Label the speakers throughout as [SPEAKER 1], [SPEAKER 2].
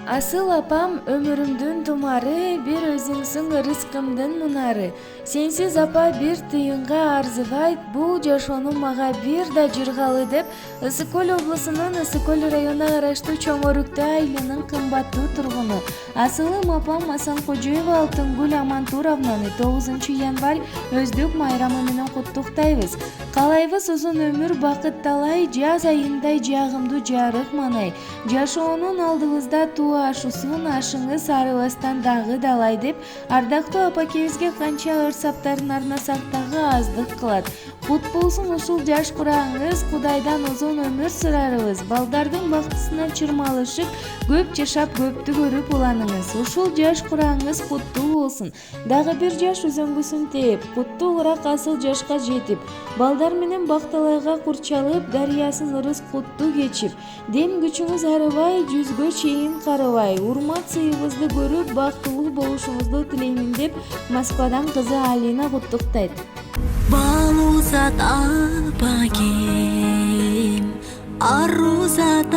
[SPEAKER 1] Асыл апам өмүрүмдүн тумары, бир өзүңсүң рызкымдын мунары. Сенсиз апа бир тыйынга арзыбайт, бул жашоону мага бир да жыргалы деп Ысык Көл облусунун Ысык Көл районуна караштуу Чоң Өрүктүү айылынын кымбаттуу тургуну Асылым апам Асанкожоева Алтынгүл Амантуровнаны 9 январь өздүк майрамы менен куттуктайбыз. Каалайбыз узун өмүр, бакыт талай, жаз айындай жагымдуу жарык манай. Жашоонун алдыбызда туу ашуусун, ашыңыз арыбастан дагы далай деп ардактуу апакебизге канча ырсаптарын арнасак дагы аздык кылат. Кут болсун ушул жаш курагыңыз, Кудайдан узун өмүр сурарыбыз. Балдардын бактысына чырмалышып, көп жашап, көптү көрүп уланыңыз. Ушул жаш курагыңыз куттуу болсун. Дагы бир жаш үзөңгүсүн тээп, куттуураак асыл жашка жетип, балдар менен бакталайга курчалып, дарыясын ырыс куттуу кечип, дем күчүңүз арыбай, жүзгө чейин карабай, урмат сыйыбызды көрүп, бактылуу болушуңузду тилеймин деп Москвадан кызы Алина куттуктайт.
[SPEAKER 2] Балузат апагем, арузат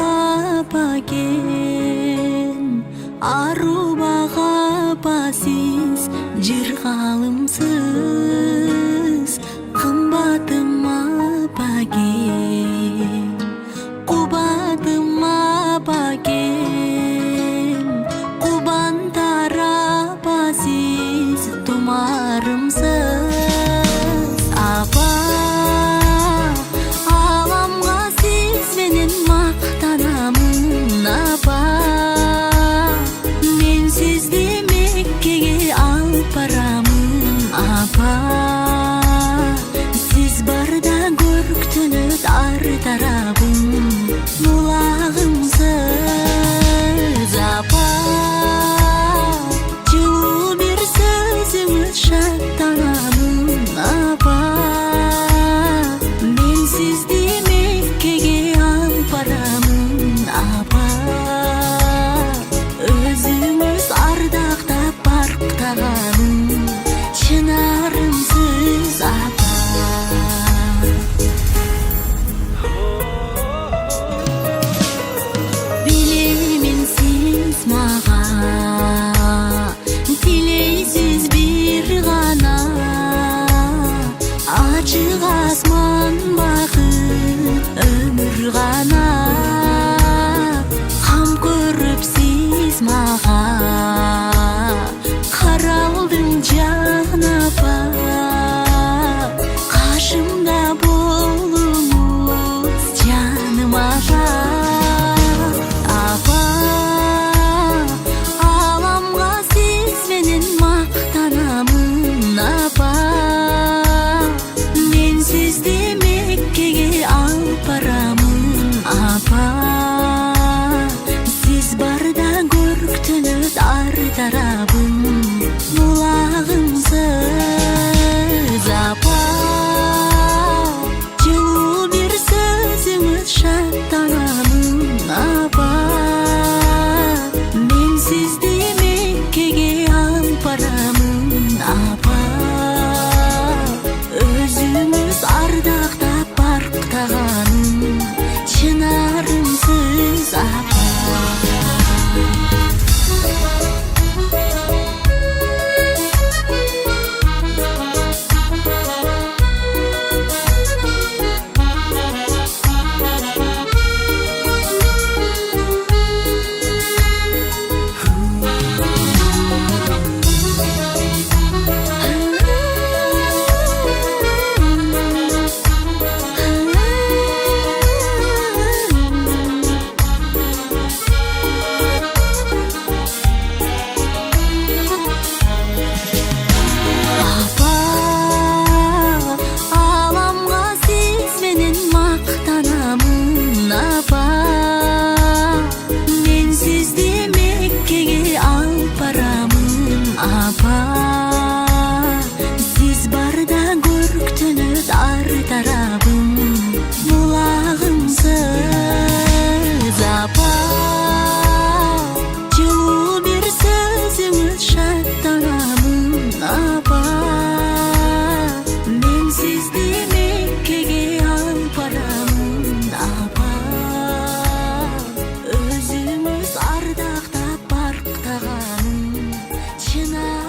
[SPEAKER 2] апагем, арубага апасыз, жыргалымсыз, кымбатым апагем, кубатым апагем, кубантар апасыз, тумарымсыз. Мен сизди Меккеге алып барамын, апа.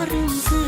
[SPEAKER 2] tumarımsın